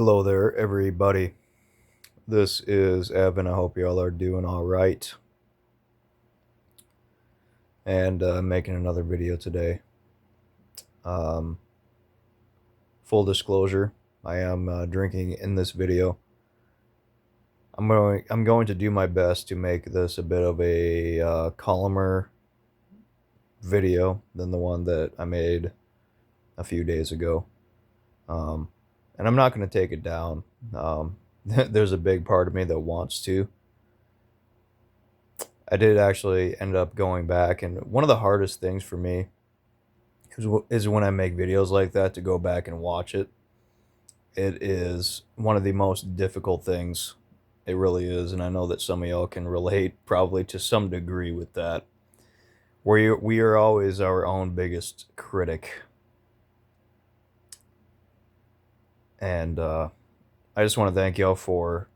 Hello there, everybody. This is Evan. I hope y'all are doing all right. And making another video today. Um, Full disclosure, I am drinking in this video. I'm going to do my best to make this a bit of a calmer video than the one that I made a few days ago. And I'm not going to take it down. There's a big part of me that wants to. I did actually end up going back, and one of the hardest things for me is when I make videos like that to go back and watch it. It is one of the most difficult things. It really is, and I know that some of y'all can relate probably to some degree with that. We are always our own biggest critic, and I just want to thank y'all for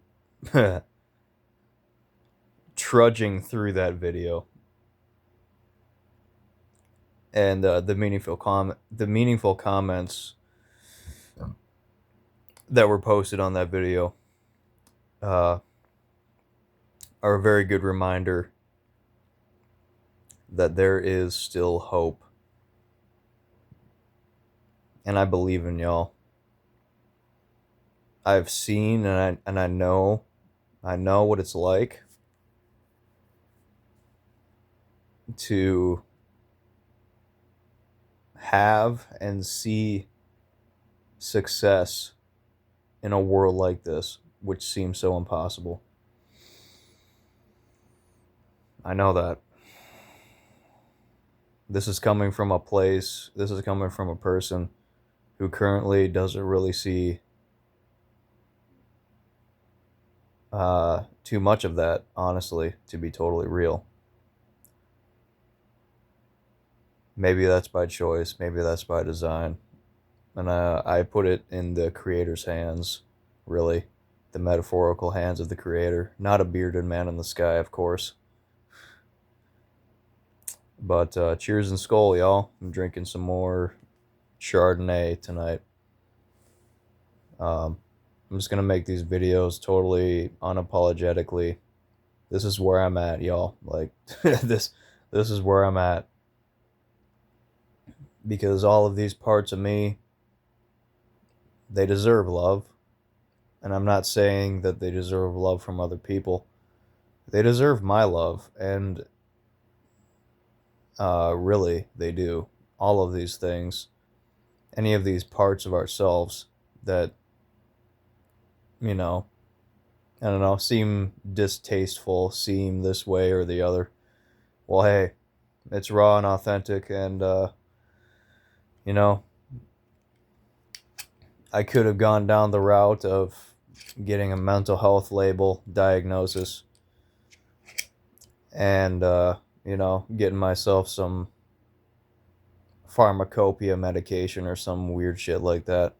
trudging through that video and the meaningful comments that were posted on that video uh, are a very good reminder that there is still hope. And I believe in y'all. I've seen and I know what it's like to have and see success in a world like this, which seems so impossible. I know that. This is coming from a person who currently doesn't really see too much of that, honestly, to be totally real. Maybe that's by choice, maybe that's by design. And I put it in the creator's hands, really. The metaphorical hands of the creator. Not a bearded man in the sky, of course. But cheers and skull, y'all. I'm drinking some more Chardonnay tonight. I'm just going to make these videos totally unapologetically. This is where I'm at, y'all. Like, this is where I'm at. Because all of these parts of me, they deserve love. And I'm not saying that they deserve love from other people. They deserve my love, and really, they do. All of these things, any of these parts of ourselves that, you know, I don't know, seem distasteful, seem this way or the other. Well, hey, it's raw and authentic, and, you know, I could have gone down the route of getting a mental health label diagnosis and, you know, getting myself some pharmacopoeia medication or some weird shit like that.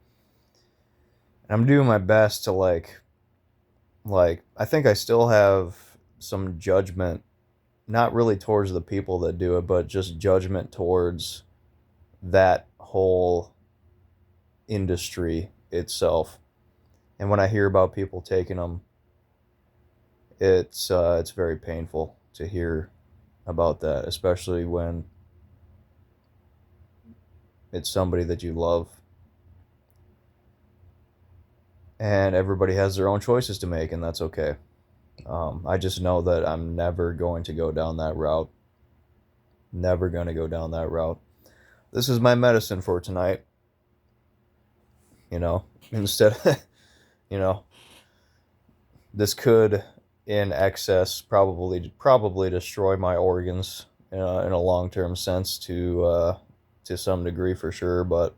And I'm doing my best to like I think I still have some judgment, not really towards the people that do it, but just judgment towards that whole industry itself. And when I hear about people taking them, it's very painful to hear about that, especially when it's somebody that you love. And everybody has their own choices to make, and that's okay. I just know that I'm never going to go down that route. Never going to go down that route. This is my medicine for tonight. You know, instead, you know, this could, in excess, probably destroy my organs in a long-term sense to some degree for sure. But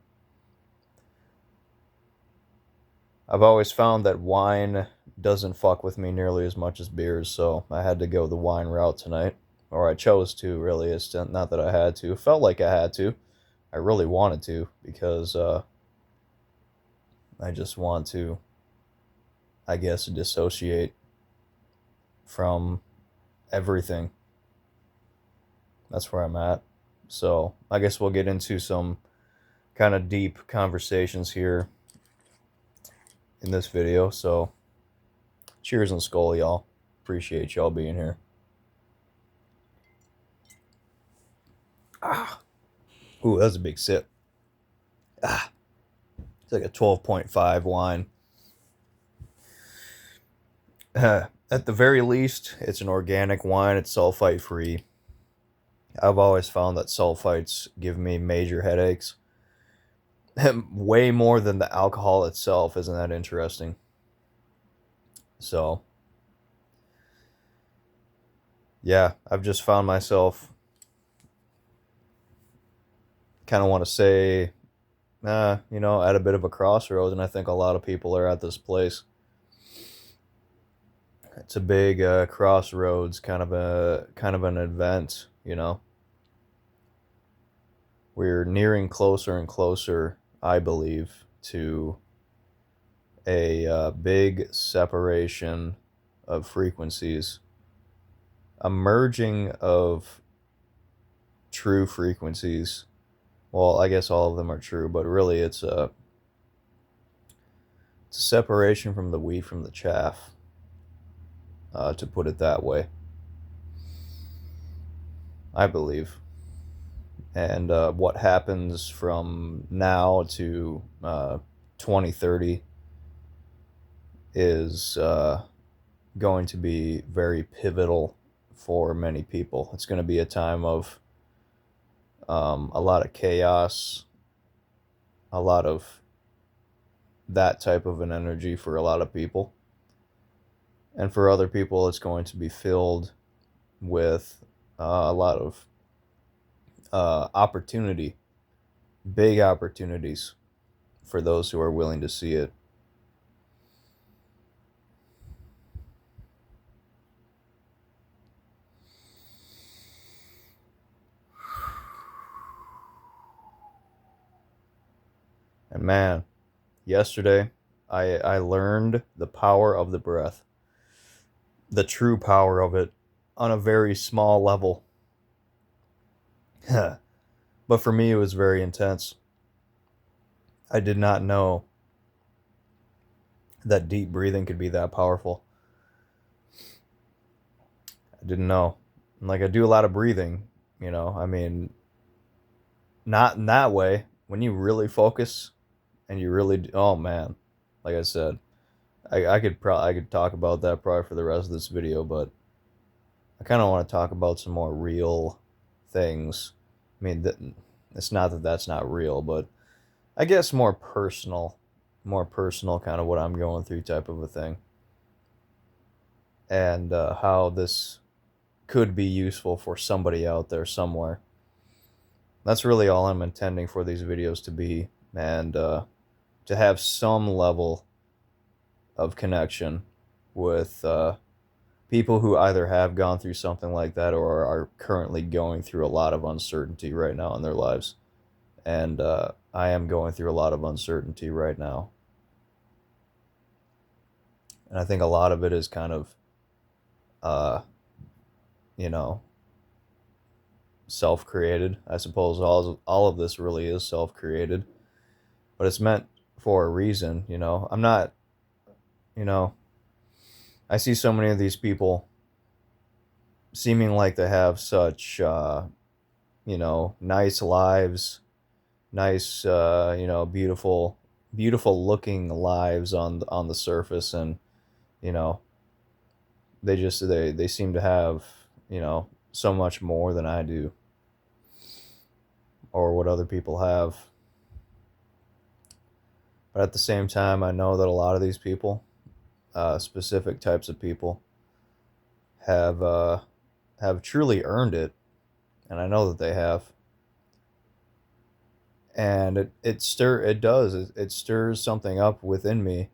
I've always found that wine doesn't fuck with me nearly as much as beers, so I had to go the wine route tonight. Or I chose to, really. It's not that I had to. It felt like I had to. I really wanted to, because I just want to, I guess, dissociate from everything. That's where I'm at. So I guess we'll get into some kind of deep conversations here in this video. So cheers and skull, y'all. Appreciate y'all being here. Ah, ooh, that's a big sip. Ah, it's like a 12.5 wine. At the very least, it's an organic wine. It's sulfite free. I've always found that sulfites give me major headaches. Way more than the alcohol itself. Isn't that interesting? So, yeah, I've just found myself kind of want to say, at a bit of a crossroads, and I think a lot of people are at this place. It's a big crossroads, kind of an event. We're nearing closer and closer, I believe, to a big separation of frequencies, a merging of true frequencies. Well, I guess all of them are true, but really it's a separation from the wheat from the chaff, to put it that way, I believe. And what happens from now to 2030 is going to be very pivotal for many people. It's going to be a time of a lot of chaos, a lot of that type of an energy for a lot of people. And for other people, it's going to be filled with a lot of opportunity, big opportunities for those who are willing to see it. And man, yesterday I learned the power of the breath, the true power of it on a very small level. But for me, it was very intense. I did not know that deep breathing could be that powerful. I didn't know. Like, I do a lot of breathing, I mean, not in that way. When you really focus and you really do, oh man, like I said, I could talk about that probably for the rest of this video, but I kind of want to talk about some more real things. I mean, it's not that that's not real, but I guess more personal kind of what I'm going through type of a thing, and how this could be useful for somebody out there somewhere. That's really all I'm intending for these videos to be, and to have some level of connection with people who either have gone through something like that or are currently going through a lot of uncertainty right now in their lives. And I am going through a lot of uncertainty right now. And I think a lot of it is kind of, uh, you know, self-created. I suppose all of this really is self-created, but it's meant for a reason. I'm not, you know, I see so many of these people seeming like they have such, nice lives, nice, beautiful looking lives on the surface, and you know, they seem to have, so much more than I do, or what other people have. But at the same time, I know that a lot of these people, specific types of people, have have truly earned it, and I know that they have. And it stirs something up within me,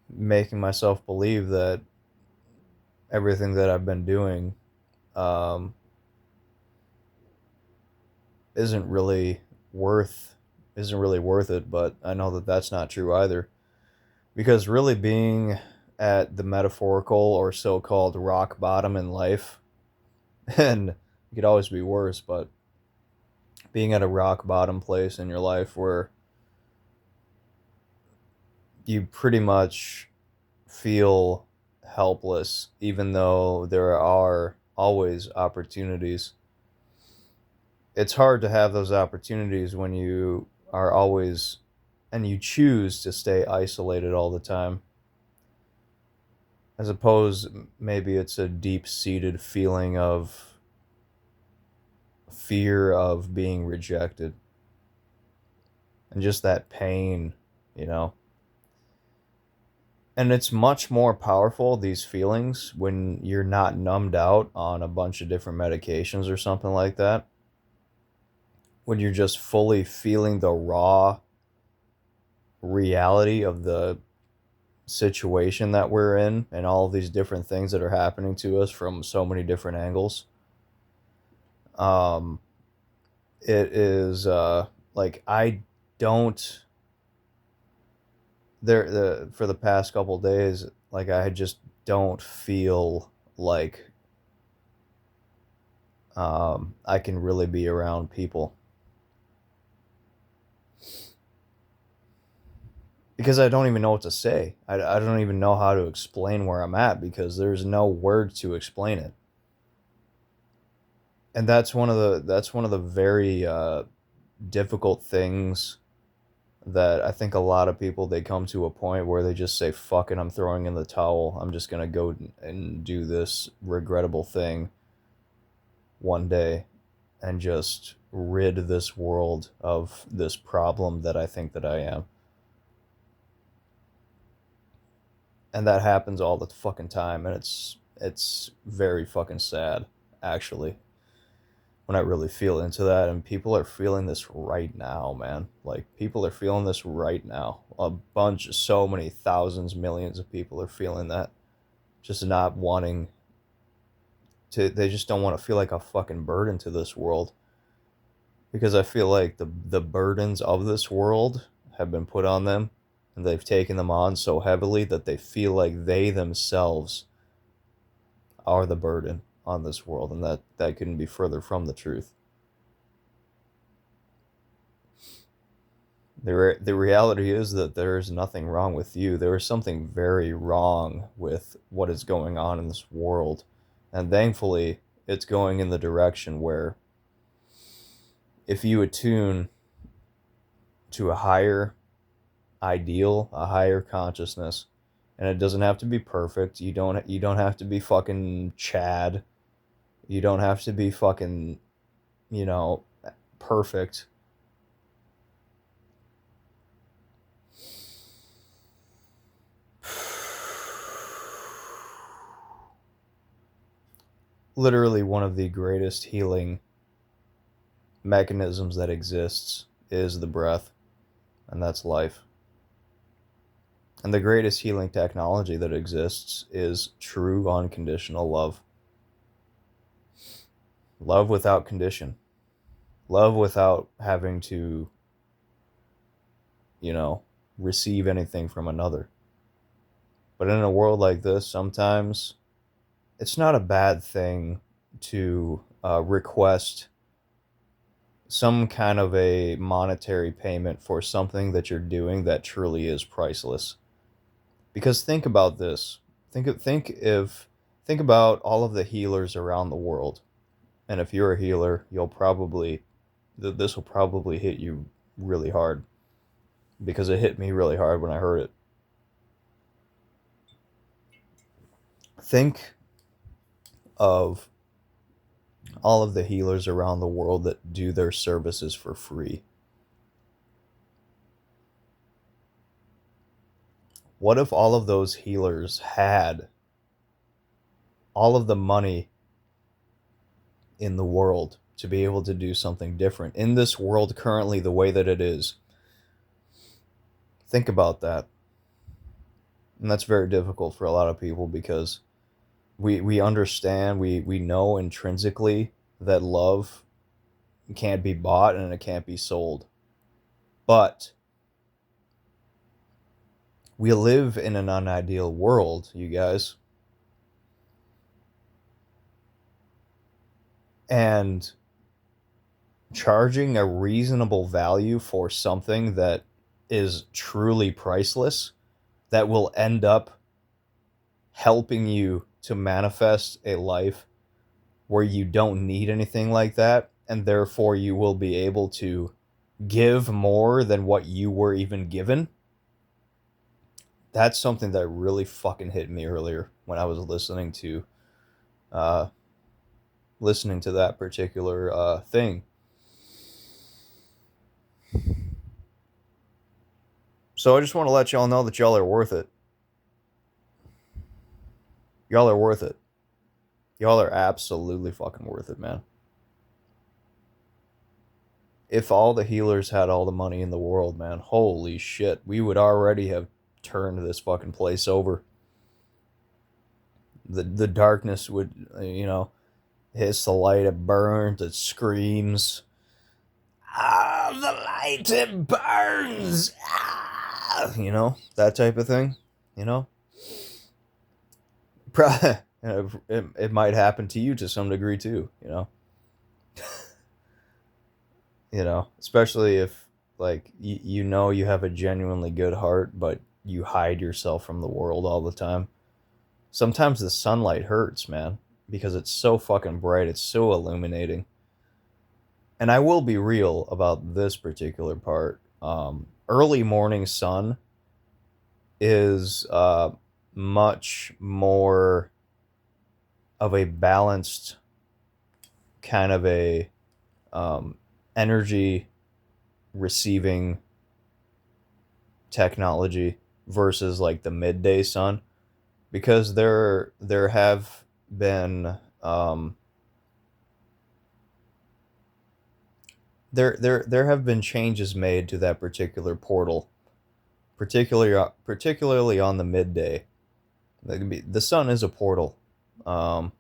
making myself believe that everything that I've been doing um, isn't really worth isn't really worth it. But I know that that's not true either, because really being at the metaphorical or so-called rock bottom in life, and it could always be worse, but being at a rock bottom place in your life where you pretty much feel helpless, even though there are always opportunities. It's hard to have those opportunities when you are always and you choose to stay isolated all the time, as opposed maybe it's a deep-seated feeling of fear of being rejected and just that pain, you know. And it's much more powerful, these feelings, when you're not numbed out on a bunch of different medications or something like that. When you're just fully feeling the raw reality of the situation that we're in and all of these different things that are happening to us from so many different angles. Um, it is like I don't for the past couple days, like I just don't feel like I can really be around people because I don't even know what to say. I don't even know how to explain where I'm at because there's no word to explain it. And that's one of the very difficult things that I think a lot of people, they come to a point where they just say fuck it, I'm throwing in the towel. I'm just going to go and do this regrettable thing one day and just rid this world of this problem that I think that I am. And that happens all the fucking time, and it's very fucking sad, actually, when I really feel into that. And people are feeling this right now, man. Like, people are feeling this right now. So many thousands, millions of people are feeling that. Just not wanting to, they just don't want to feel like a fucking burden to this world. Because I feel like the burdens of this world have been put on them, and they've taken them on so heavily that they feel like they themselves are the burden on this world, and that couldn't be further from the truth. The reality is that there is nothing wrong with you. There is something very wrong with what is going on in this world, and thankfully it's going in the direction where if you attune to a higher ideal, a higher consciousness, and it doesn't have to be perfect. You don't have to be fucking Chad. You don't have to be fucking, you know, perfect. Literally one of the greatest healing mechanisms that exists is the breath, and that's life. And the greatest healing technology that exists is true unconditional love. Love without condition. Love without having to, you know, receive anything from another. But in a world like this, sometimes it's not a bad thing to request some kind of a monetary payment for something that you're doing that truly is priceless. Because think about this. Think about all of the healers around the world. And if you're a healer, this will probably hit you really hard, because it hit me really hard when I heard it. Think of all of the healers around the world that do their services for free. What if all of those healers had all of the money in the world to be able to do something different in this world currently the way that it is? Think about that. And that's very difficult for a lot of people because we understand, we know intrinsically that love can't be bought and it can't be sold. But we live in an unideal world, you guys. And charging a reasonable value for something that is truly priceless that will end up helping you to manifest a life where you don't need anything like that, and therefore you will be able to give more than what you were even given. That's something that really fucking hit me earlier when I was uh, listening to that particular thing. So I just want to let y'all know that y'all are worth it. Y'all are worth it. Y'all are absolutely fucking worth it, man. If all the healers had all the money in the world, man, holy shit, we would already have turned this fucking place over. The darkness would, hits the light, it burns, it screams. Ah, the light, it burns. Ah, that type of thing. You know, it might happen to you to some degree too. Especially if like you have a genuinely good heart, but you hide yourself from the world all the time. Sometimes the sunlight hurts, man, because it's so fucking bright, it's so illuminating. And I will be real about this particular part. Early morning sun is much more of a balanced kind of a energy receiving technology versus like the midday sun, because there have been there have been changes made to that particular portal, particularly on the midday. The sun is a portal. Um,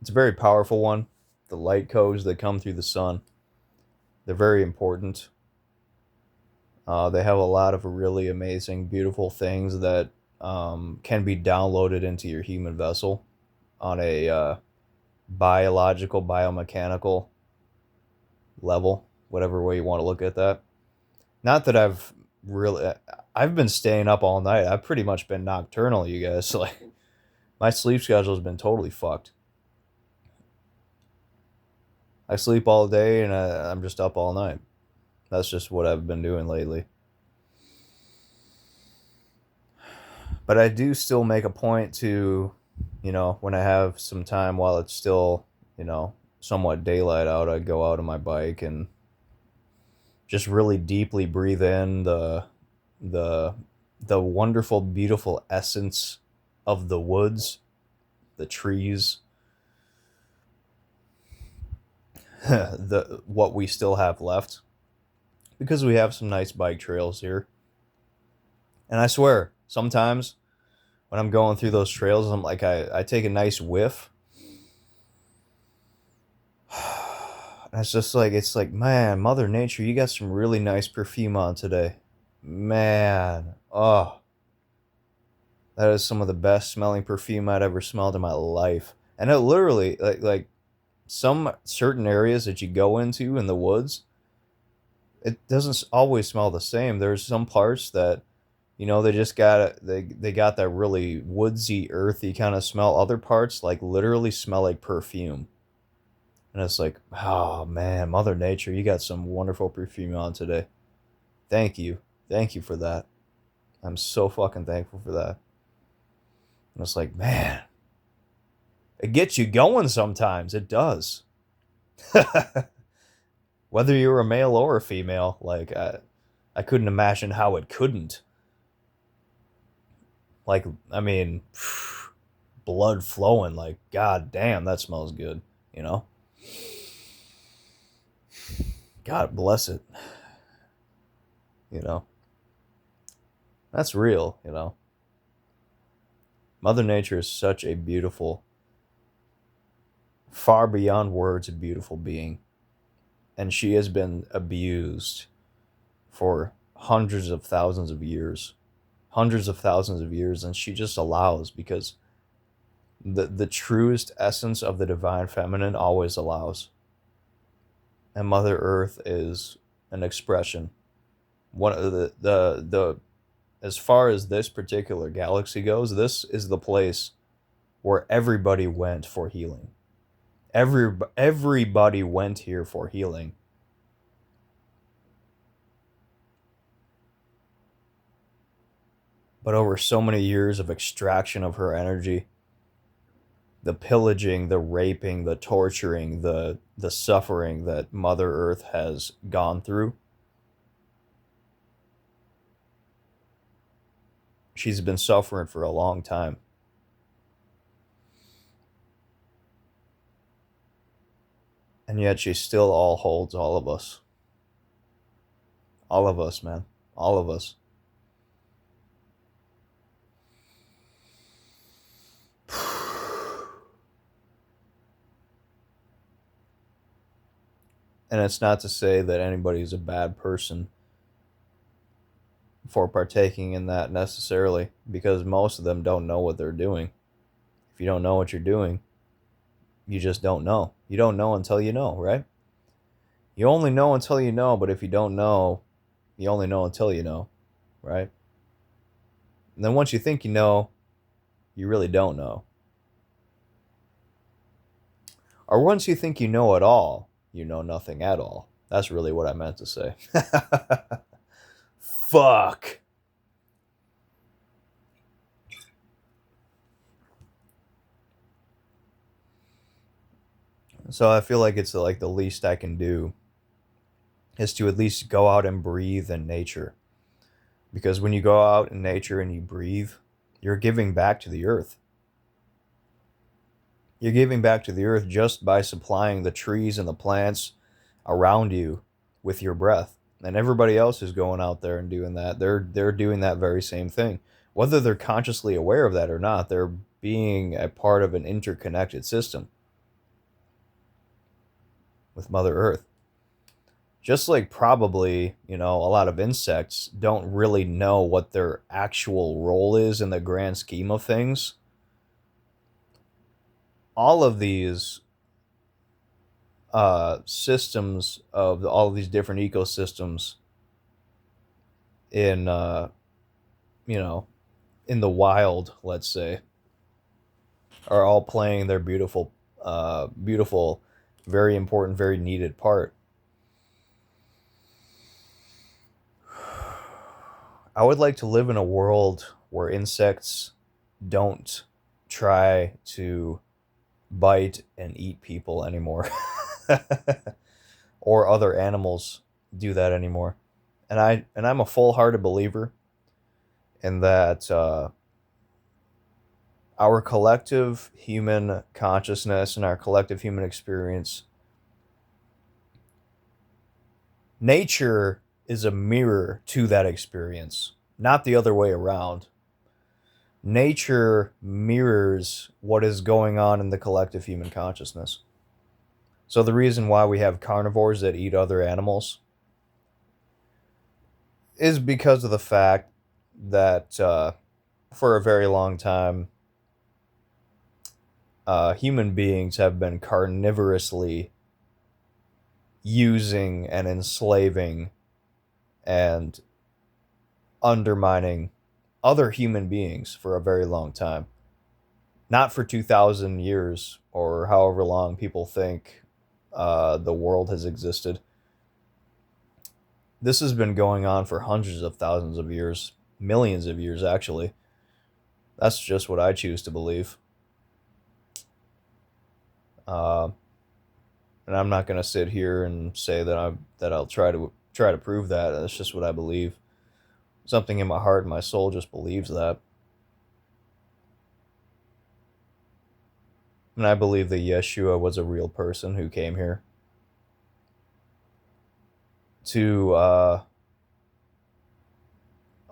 it's a very powerful one. The light codes that come through the sun, they're very important. They have a lot of really amazing, beautiful things that can be downloaded into your human vessel on a biological, biomechanical level, whatever way you want to look at that. Not that I've been staying up all night. I've pretty much been nocturnal, you guys. Like, my sleep schedule has been totally fucked. I sleep all day and I'm just up all night. That's just what I've been doing lately. But I do still make a point to, when I have some time while it's still, somewhat daylight out, I go out on my bike and just really deeply breathe in the the wonderful, beautiful essence of the woods, the trees, the what we still have left, because we have some nice bike trails here. And I swear, sometimes when I'm going through those trails, I'm like, I take a nice whiff. And it's like, man, Mother Nature, you got some really nice perfume on today. Man, oh, that is some of the best smelling perfume I'd ever smelled in my life. And it literally, like some certain areas that you go into in the woods, it doesn't always smell the same. There's some parts that, they just they got that really woodsy, earthy kind of smell. Other parts like literally smell like perfume. And it's like, oh man, Mother Nature, you got some wonderful perfume on today. Thank you. Thank you for that. I'm so fucking thankful for that. And it's like, man, it gets you going sometimes. It does. Whether you're a male or a female, like, I couldn't imagine how it couldn't. Like, I mean, blood flowing, like, god damn, that smells good, you know? God bless it. You know? That's real. Mother Nature is such a beautiful, far beyond words, a beautiful being. And she has been abused for hundreds of thousands of years. Hundreds of thousands of years, and she just allows, because the truest essence of the divine feminine always allows. And Mother Earth is an expression. One of the as far as this particular galaxy goes, this is the place where everybody went for healing. Everybody went here for healing. But over so many years of extraction of her energy, the pillaging, the raping, the torturing, the suffering that Mother Earth has gone through, she's been suffering for a long time. And yet she still all holds all of us. All of us, man. All of us. And it's not to say that anybody's a bad person for partaking in that necessarily, because most of them don't know what they're doing. If you don't know what you're doing, you just don't know. You don't know until you know, right? You only know until you know, but if you don't know, you only know until you know, right? And then once you think you know, you really don't know. Or once you think you know it all, you know nothing at all. That's really what I meant to say. Fuck. So I feel like it's like the least I can do is to at least go out and breathe in nature. Because when you go out in nature and you breathe, you're giving back to the earth. You're giving back to the earth just by supplying the trees and the plants around you with your breath. And everybody else is going out there and doing that. They're doing that very same thing. Whether they're consciously aware of that or not, they're being a part of an interconnected system with Mother Earth. Just like probably, a lot of insects don't really know what their actual role is in the grand scheme of things. All of these systems of all of these different ecosystems in you know in the wild, let's say, are all playing their beautiful, very important, very needed part. I would like to live in a world where insects don't try to bite and eat people anymore. Or other animals do that anymore. And I'm a full-hearted believer in that our collective human consciousness and our collective human experience, nature is a mirror to that experience, not the other way around. Nature mirrors what is going on in the collective human consciousness. So the reason why we have carnivores that eat other animals is because of the fact that for a very long time, human beings have been carnivorously using and enslaving and undermining other human beings for a very long time. Not for 2,000 years or however long people think the world has existed. This has been going on for hundreds of thousands of years, millions of years, actually. That's just what I choose to believe. Uh, and I'm not going to sit here and say that I'll try to prove that. That's just what I believe. Something in my heart and my soul just believes that. And I believe that Yeshua was a real person who came here to, I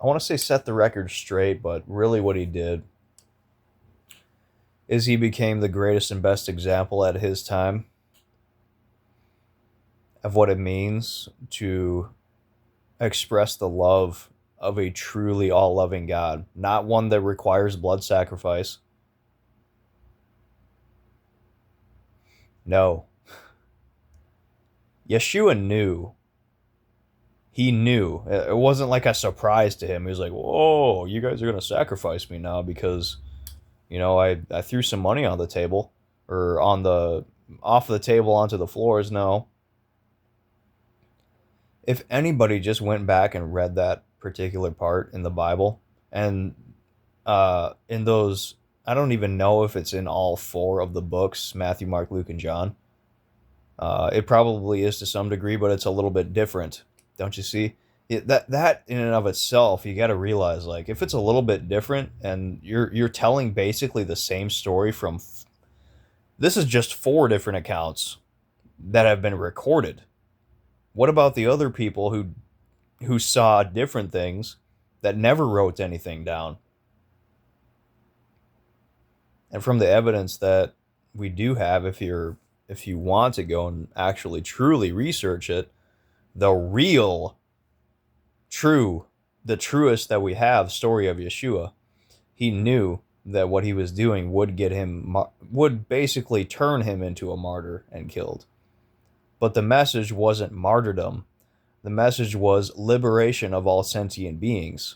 want to say set the record straight, but really what he did is he became the greatest and best example at his time of what it means to express the love of a truly all-loving God, not one that requires blood sacrifice. No. Yeshua knew He knew. It wasn't like a surprise to him. He was like, "Whoa, you guys are gonna sacrifice me now because I threw some money on the table or on the off the table onto the floors." No, if anybody just went back and read that particular part in the Bible, and in those, I don't even know if it's in all four of the books, Matthew, Mark, Luke, and John. It probably is to some degree, but it's a little bit different, don't you see? That in and of itself, you got to realize, like, if it's a little bit different, and you're telling basically the same story from, this is just four different accounts that have been recorded. What about the other people who saw different things that never wrote anything down? And from the evidence that we do have, if you want to go and actually truly research it, the real true the truest that we have story of Yeshua, he knew that what he was doing would basically turn him into a martyr and killed. But the message wasn't martyrdom. The message was liberation of all sentient beings.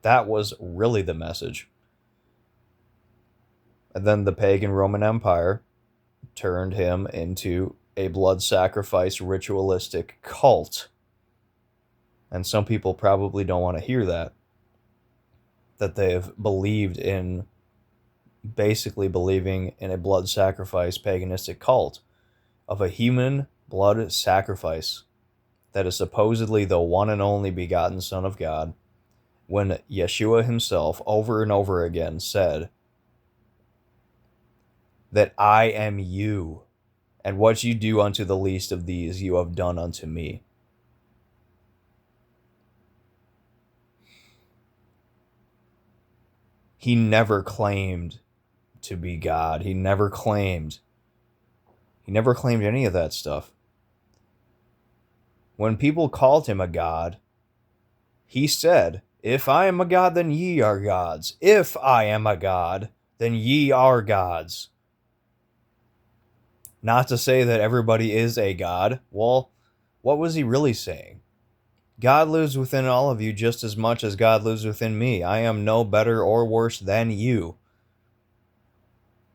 That was really the message. And then the pagan Roman Empire turned him into a blood sacrifice ritualistic cult. And some people probably don't want to hear that they've believed in, basically believing in a blood sacrifice paganistic cult of a human blood sacrifice that is supposedly the one and only begotten Son of God, when Yeshua himself over and over again said that I am you, and what you do unto the least of these you have done unto me. He never claimed to be God. He never claimed any of that stuff. When people called him a god, he said, "If I am a god, then ye are gods. If I am a god, then ye are gods." Not to say that everybody is a god. Well, what was he really saying? God lives within all of you just as much as God lives within me. I am no better or worse than you.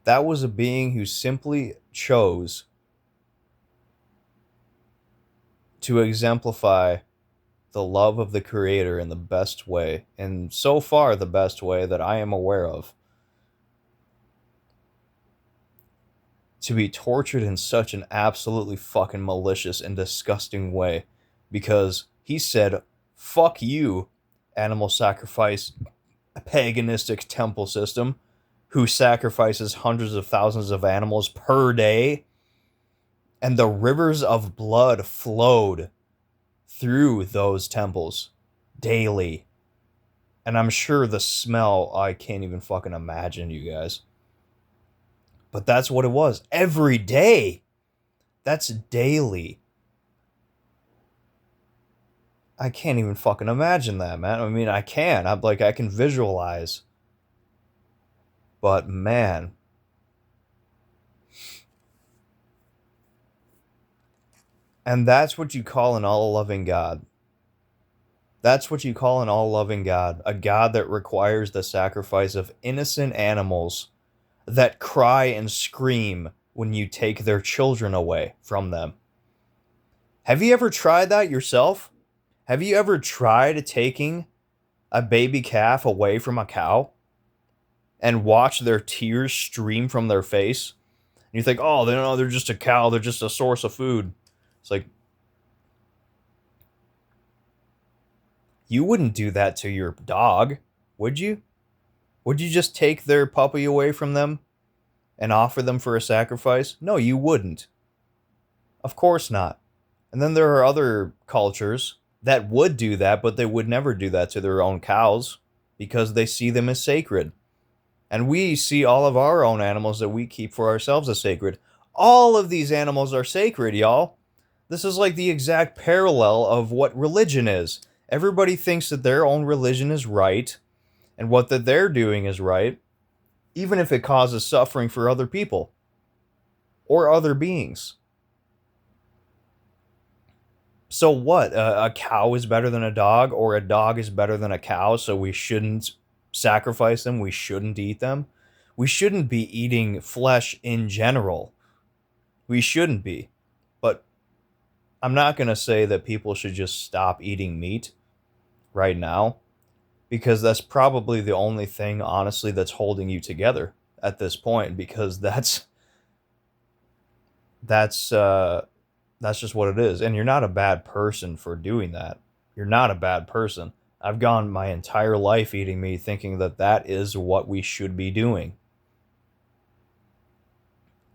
That was a being who simply chose to exemplify the love of the Creator in the best way, and so far the best way that I am aware of. To be tortured in such an absolutely fucking malicious and disgusting way, because he said, "Fuck you, animal sacrifice, paganistic temple system, who sacrifices hundreds of thousands of animals per day." And the rivers of blood flowed through those temples daily. And I'm sure the smell, I can't even fucking imagine, you guys. But that's what it was. Every day. That's daily. I can't even fucking imagine that, man. I mean, I can. I can visualize. But man. And that's what you call an all-loving God. That's what you call an all-loving God. A God that requires the sacrifice of innocent animals that cry and scream when you take their children away from them. Have you ever tried that yourself? Have you ever tried taking a baby calf away from a cow and watch their tears stream from their face? And you think, oh, they're just a cow, they're just a source of food. It's like, you wouldn't do that to your dog, would you? Would you just take their puppy away from them and offer them for a sacrifice? No, you wouldn't. Of course not. And then there are other cultures that would do that, but they would never do that to their own cows because they see them as sacred. And we see all of our own animals that we keep for ourselves as sacred. All of these animals are sacred, y'all. This is like the exact parallel of what religion is. Everybody thinks that their own religion is right and what that they're doing is right, even if it causes suffering for other people or other beings. So what? A cow is better than a dog, or a dog is better than a cow, so we shouldn't sacrifice them, we shouldn't eat them? We shouldn't be eating flesh in general. We shouldn't be. But I'm not going to say that people should just stop eating meat right now, because that's probably the only thing, honestly, that's holding you together at this point, because that's uh that's just what it is. And you're not a bad person for doing that. You're not a bad person. I've gone my entire life eating meat thinking that that is what we should be doing.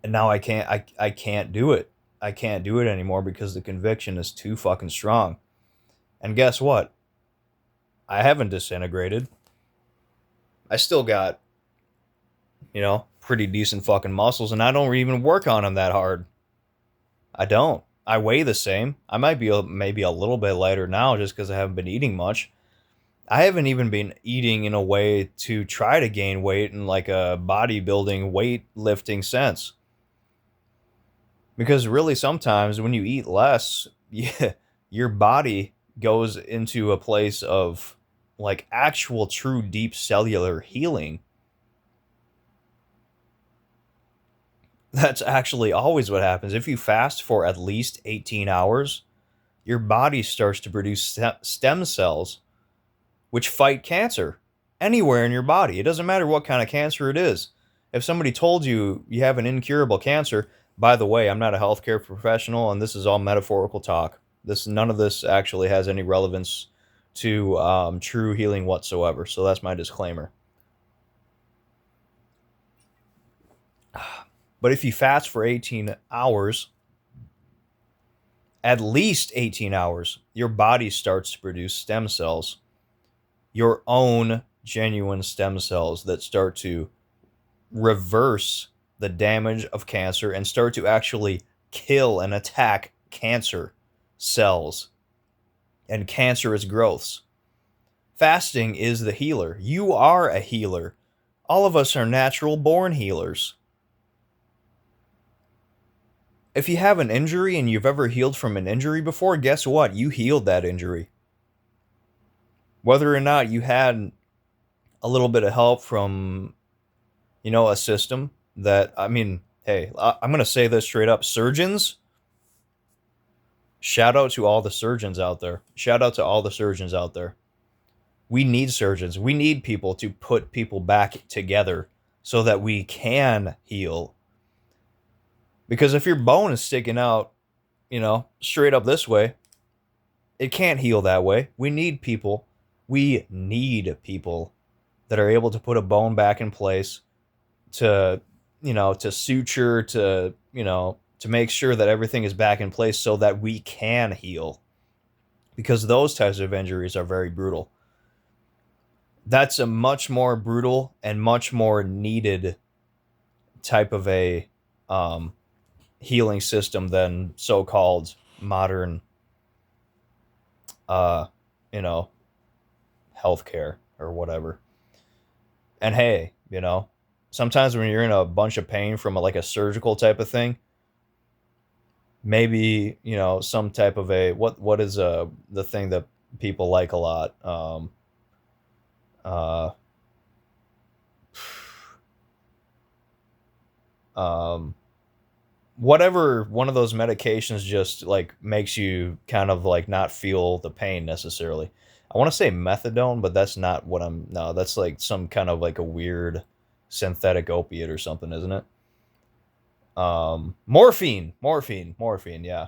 And now I can't do it. I can't do it anymore because the conviction is too fucking strong. And guess what? I haven't disintegrated. I still got, pretty decent fucking muscles, and I don't even work on them that hard. I don't. I weigh the same. I might be maybe a little bit lighter now just because I haven't been eating much. I haven't even been eating in a way to try to gain weight in like a bodybuilding, weightlifting sense. Because really, sometimes when you eat less, yeah, your body goes into a place of like actual, true, deep cellular healing. That's actually always what happens. If you fast for at least 18 hours, your body starts to produce stem cells which fight cancer anywhere in your body. It doesn't matter what kind of cancer it is. If somebody told you you have an incurable cancer, by the way, I'm not a healthcare professional, and this is all metaphorical talk. None of this actually has any relevance to true healing whatsoever. So that's my disclaimer. But if you fast for 18 hours, at least 18 hours, your body starts to produce stem cells, your own genuine stem cells that start to reverse the damage of cancer and start to actually kill and attack cancer cells and cancerous growths. Fasting is the healer. You are a healer. All of us are natural born healers. If you have an injury and you've ever healed from an injury before, guess what? You healed that injury. Whether or not you had a little bit of help from, a system that, I mean, hey, I'm going to say this straight up. Surgeons, shout out to all the surgeons out there. Shout out to all the surgeons out there. We need surgeons. We need people to put people back together so that we can heal. Because if your bone is sticking out, straight up this way, it can't heal that way. We need people. We need people that are able to put a bone back in place, to, to suture, to make sure that everything is back in place so that we can heal. Because those types of injuries are very brutal. That's a much more brutal and much more needed type of a healing system than so-called modern, uh, you know, healthcare or whatever. And hey, sometimes when you're in a bunch of pain from like a surgical type of thing, maybe some type of a what is the thing that people like a lot, uh um whatever one of those medications just like makes you kind of like not feel the pain necessarily. I want to say methadone, but that's not what I'm no, that's like some kind of like a weird synthetic opiate or something, isn't it? Morphine, yeah.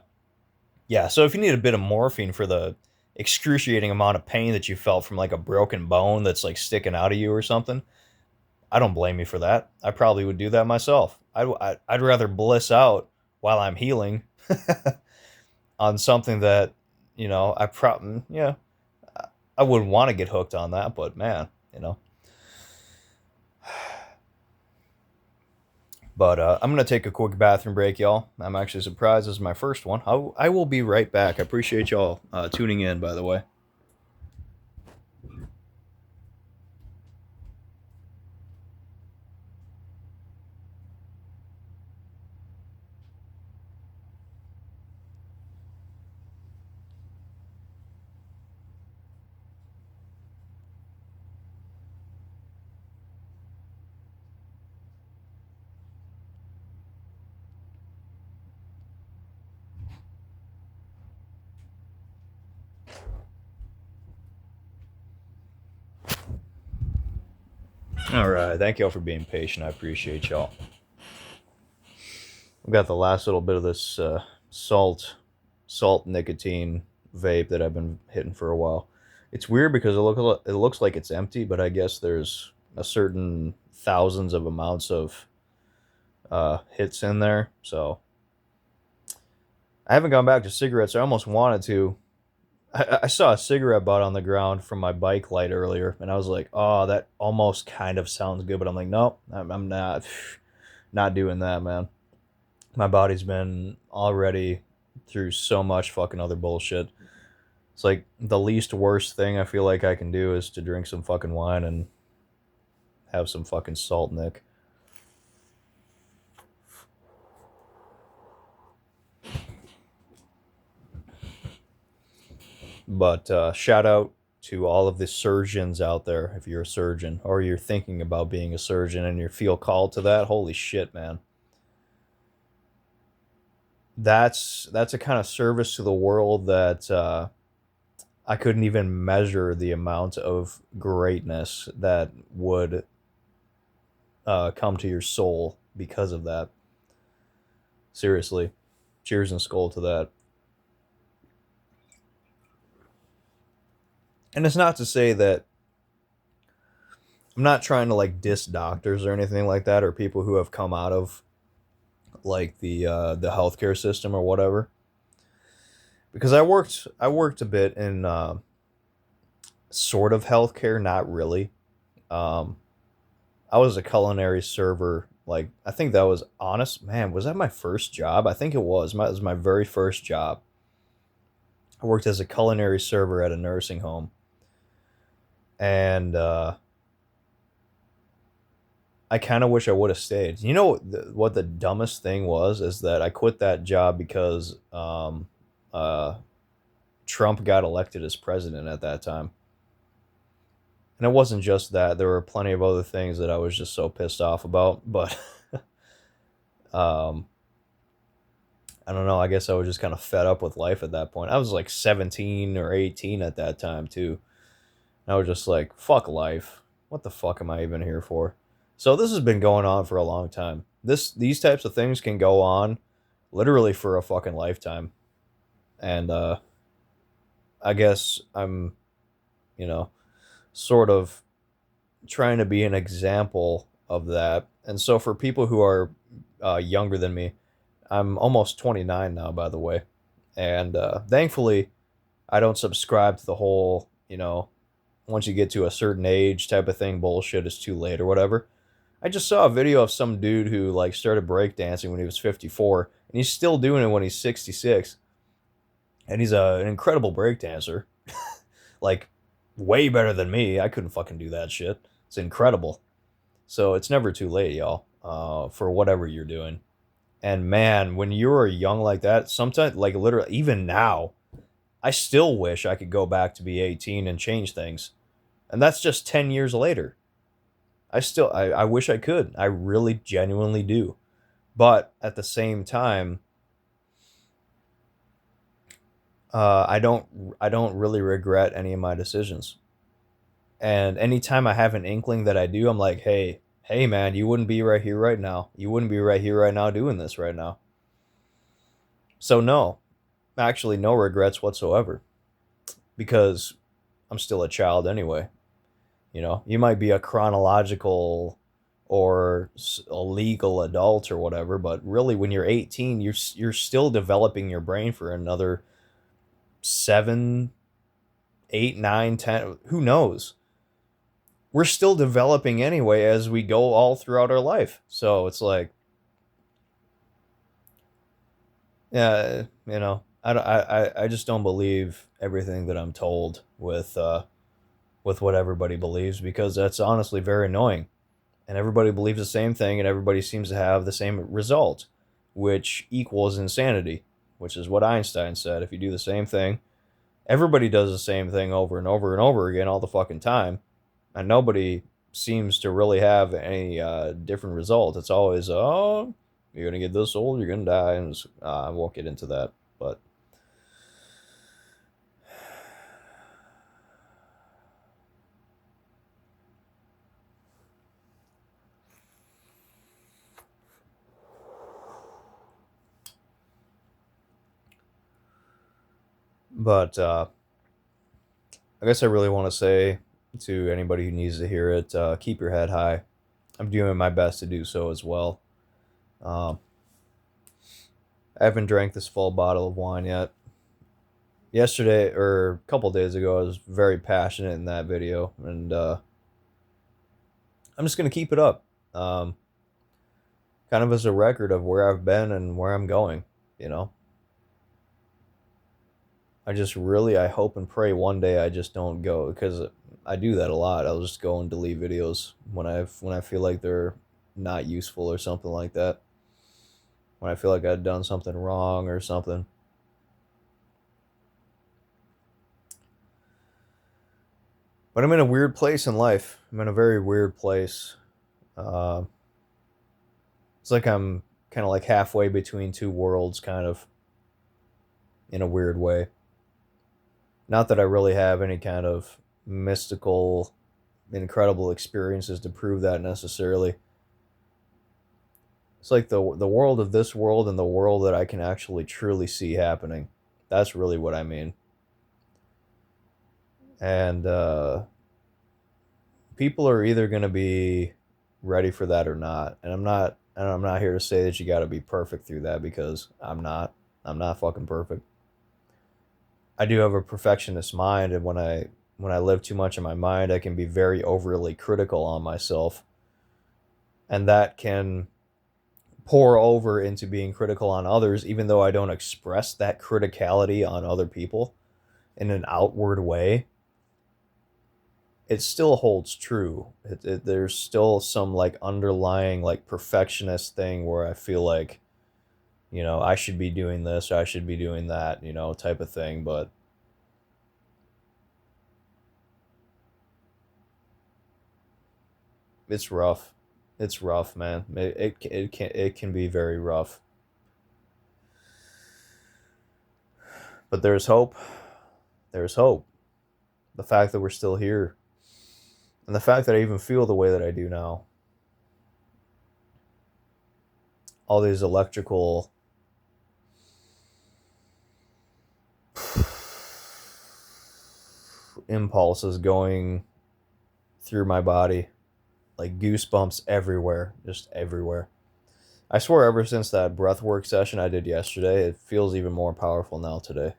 Yeah, so if you need a bit of morphine for the excruciating amount of pain that you felt from like a broken bone that's like sticking out of you or something, I don't blame you for that. I probably would do that myself. I'd rather bliss out while I'm healing on something that, I probably, yeah, I wouldn't want to get hooked on that, but man, you know. But I'm going to take a quick bathroom break, y'all. I'm actually surprised this is my first one. I will be right back. I appreciate y'all tuning in, by the way. All right, thank y'all for being patient. I appreciate y'all. I've got the last little bit of this salt nicotine vape that I've been hitting for a while. It's weird because it looks like it's empty, but I guess there's a certain thousands of amounts of hits in there. So I haven't gone back to cigarettes. I almost wanted to. I saw a cigarette butt on the ground from my bike light earlier, and I was like, "Oh, that almost kind of sounds good," but I'm like, "Nope, I'm not, not doing that, man." My body's been already through so much fucking other bullshit. It's like the least worst thing I feel like I can do is to drink some fucking wine and have some fucking salt nick. But shout out to all of the surgeons out there. If you're a surgeon or you're thinking about being a surgeon and you feel called to that, holy shit, man. That's a kind of service to the world that I couldn't even measure the amount of greatness that would come to your soul because of that. Seriously, cheers and skull to that. And it's not to say that I'm not trying to like diss doctors or anything like that, or people who have come out of like the healthcare system or whatever. Because I worked a bit in sort of healthcare, not really. Um, I was a culinary server. Like I think that was honest. Man, was that my first job? I think it was. It was my very first job. I worked as a culinary server at a nursing home, and I kind of wish I would have stayed. You know what the dumbest thing was is that I quit that job because uh, Trump got elected as president at that time. And it wasn't just that. There were plenty of other things that I was just so pissed off about. But um, I don't know. I guess I was just kind of fed up with life at that point. I was like 17 or 18 at that time, too. And I was just like, fuck life. What the fuck am I even here for? So this has been going on for a long time. These types of things can go on literally for a fucking lifetime. And I guess I'm, you know, sort of trying to be an example of that. And so for people who are younger than me, I'm almost 29 now, by the way. And thankfully, I don't subscribe to the whole, once you get to a certain age type of thing, bullshit is too late or whatever. I just saw a video of some dude who like started breakdancing when he was 54, and he's still doing it when he's 66. And he's an incredible breakdancer. Like, way better than me. I couldn't fucking do that shit. It's incredible. So it's never too late, y'all, for whatever you're doing. And man, when you're young like that, sometimes, like literally, even now, I still wish I could go back to be 18 and change things. And that's just 10 years later. I wish I could. I really genuinely do. But at the same time, I don't really regret any of my decisions. And anytime I have an inkling that I do, I'm like, hey man, you wouldn't be right here right now. You wouldn't be right here right now doing this right now. So no, actually no regrets whatsoever because I'm still a child anyway. You might be a chronological or a legal adult or whatever, but really when you're 18, you're still developing your brain for another 7, 8, 9, 10, who knows? We're still developing anyway as we go all throughout our life. So it's like, yeah, I just don't believe everything that I'm told with what everybody believes because that's honestly very annoying. And everybody believes the same thing and everybody seems to have the same result, which equals insanity, which is what Einstein said. If you do the same thing, everybody does the same thing over and over and over again all the fucking time, and nobody seems to really have any different result. It's always, oh, you're gonna get this old, you're gonna die, and I won't get into that. But But I guess I really want to say to anybody who needs to hear it, keep your head high. I'm doing my best to do so as well. Um, I haven't drank this full bottle of wine yet. Yesterday, or a couple days ago, I was very passionate in that video, and I'm just going to keep it up. Um, Kind of as a record of where I've been and where I'm going, you know? I hope and pray one day I just don't go, because I do that a lot. I'll just go and delete videos when I feel like they're not useful or something like that. When I feel like I've done something wrong or something. But I'm in a weird place in life. I'm in a very weird place. Uh, it's like I'm kind of like halfway between two worlds, kind of, in a weird way. Not that I really have any kind of mystical, incredible experiences to prove that necessarily. It's like the world of this world and the world that I can actually truly see happening. That's really what I mean. And people are either going to be ready for that or not. And I'm not here to say that you got to be perfect through that, because I'm not. I'm not fucking perfect. I do have a perfectionist mind, and when I live too much in my mind, I can be very overly critical on myself, and that can pour over into being critical on others, even though I don't express that criticality on other people in an outward way. It still holds true. There's still some like underlying like perfectionist thing where I feel like, I should be doing this, I should be doing that, type of thing. But it's rough. It's rough, man. It can be very rough. But there's hope. There's hope. The fact that we're still here, and the fact that I even feel the way that I do now. All these electrical impulses going through my body, like goosebumps everywhere, just everywhere. I swear, ever since that breathwork session I did yesterday, it feels even more powerful now today.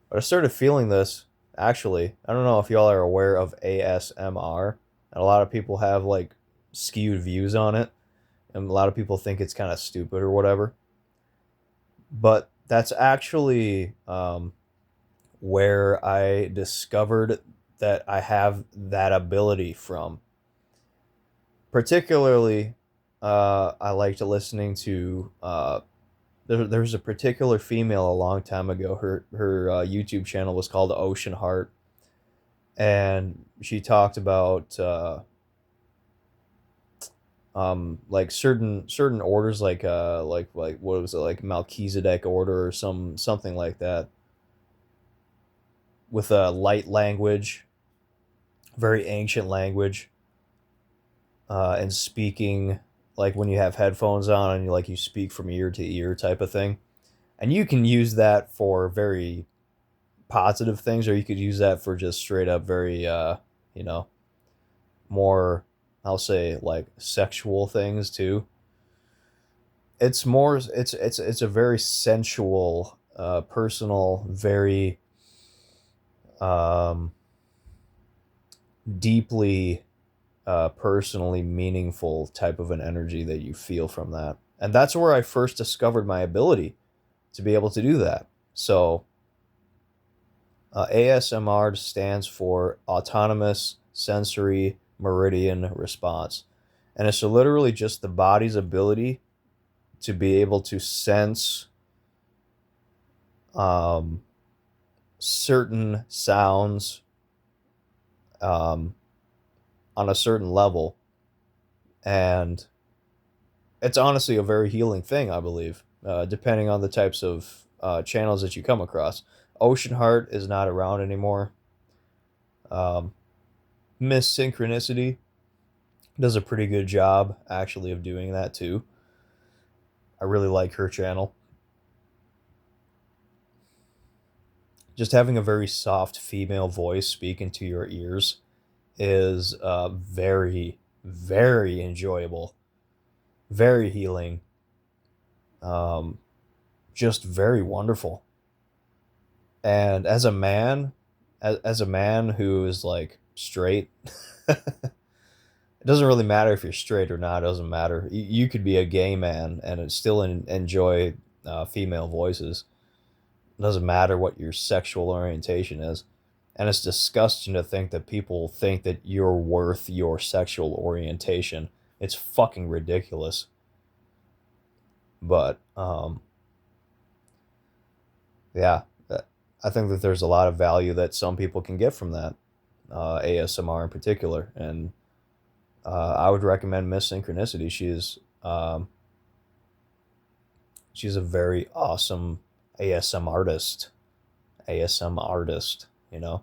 But I started feeling this, actually. I don't know if y'all are aware of ASMR. And a lot of people have like skewed views on it, and a lot of people think it's kind of stupid or whatever. But that's actually where I discovered that I have that ability from. Particularly, I liked listening to. There was a particular female a long time ago. Her YouTube channel was called Ocean Heart, and she talked about like certain orders, like what was it, like Melchizedek order or something like that, with a light language, very ancient language, and speaking like when you have headphones on and you speak from ear to ear type of thing. And you can use that for very positive things, or you could use that for just straight up very you know more, I'll say, like sexual things too. It's a very sensual, personal, very um deeply personally meaningful type of an energy that you feel from that. And that's where I first discovered my ability to be able to do that. So ASMR stands for Autonomous Sensory Meridian Response. And it's literally just the body's ability to be able to sense um, certain sounds um, on a certain level. And it's honestly a very healing thing, I believe, depending on the types of channels that you come across. Ocean Heart is not around anymore. Um, Miss Synchronicity does a pretty good job, actually, of doing that too. I really like her channel. just having a very soft female voice speak into your ears is very, very enjoyable, very healing, um, just very wonderful. And as a man who is like straight, it doesn't really matter if you're straight or not. It doesn't matter. You could be a gay man and still enjoy female voices. It doesn't matter what your sexual orientation is. And it's disgusting to think that people think that you're worth your sexual orientation. It's fucking ridiculous. But yeah, I think that there's a lot of value that some people can get from that, ASMR in particular. And I would recommend Miss Synchronicity. She's a very awesome ASM artist. ASM artist, you know.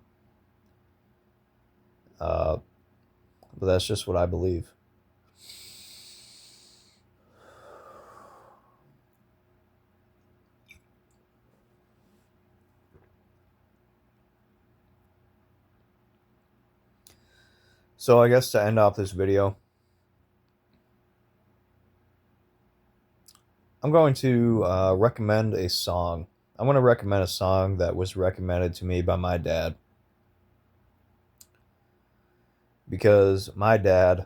Uh, but that's just what I believe. So I guess to end off this video, I'm going to recommend a song. I'm going to recommend a song that was recommended to me by my dad. Because my dad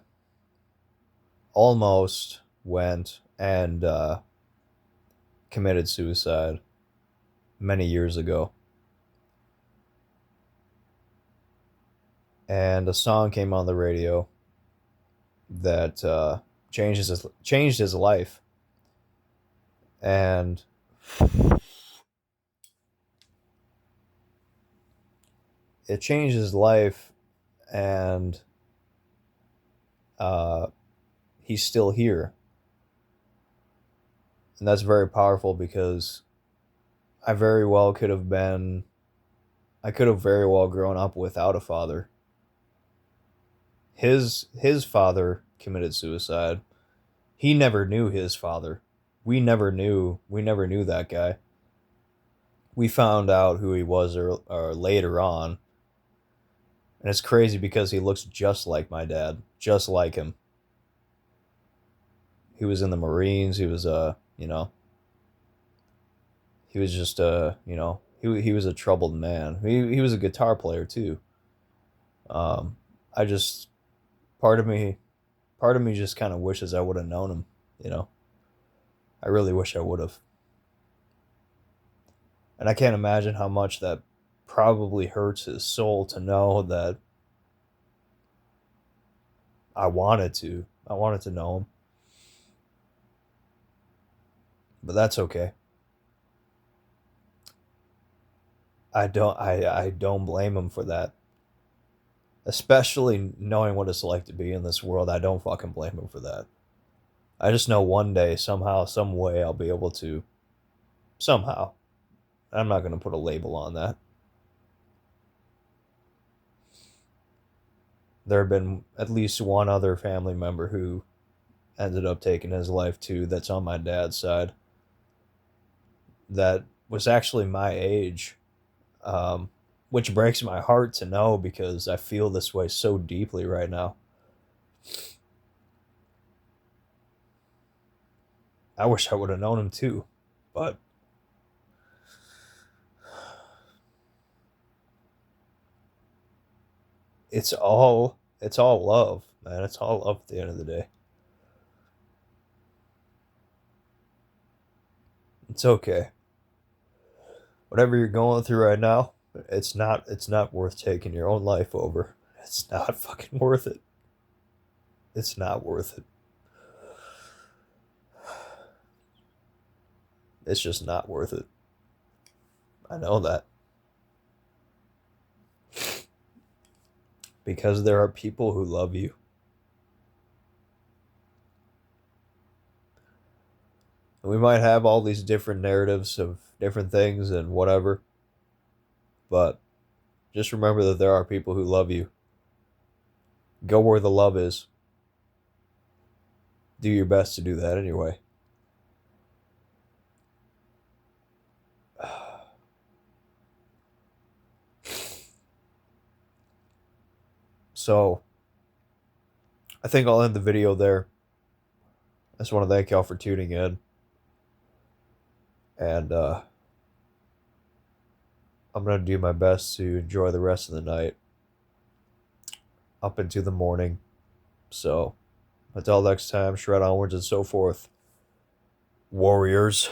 almost went and committed suicide many years ago. And a song came on the radio that changed his life. And it changed his life, and he's still here. And that's very powerful because I very well could have been, I could have very well grown up without a father. His father committed suicide. He never knew his father. We never knew that guy. We found out who he was or later on. And it's crazy because he looks just like my dad, just like him. He was in the Marines. He was you know, he was just he was a troubled man. He was a guitar player too. I just part of me part of me just kind of wishes I would have known him, you know. I really wish I would have. And I can't imagine how much that probably hurts his soul to know that I wanted to know him. But that's okay. I don't blame him for that. Especially knowing what it's like to be in this world, I don't fucking blame him for that. I just know one day, somehow, some way, I'll be able to. Somehow. I'm not going to put a label on that. There have been at least one other family member who ended up taking his life too, that's on my dad's side. That was actually my age. Which breaks my heart to know because I feel this way so deeply right now. I wish I would have known him too, but it's all love, man. It's all love at the end of the day. It's okay. Whatever you're going through right now, it's not worth taking your own life over. It's not fucking worth it. It's not worth it. It's just not worth it. I know that. Because there are people who love you. And we might have all these different narratives of different things and whatever, but just remember that there are people who love you. Go where the love is. Do your best to do that anyway. So I think I'll end the video there. I just want to thank y'all for tuning in. And I'm going to do my best to enjoy the rest of the night up into the morning. So until next time, shred onwards and so forth. Warriors.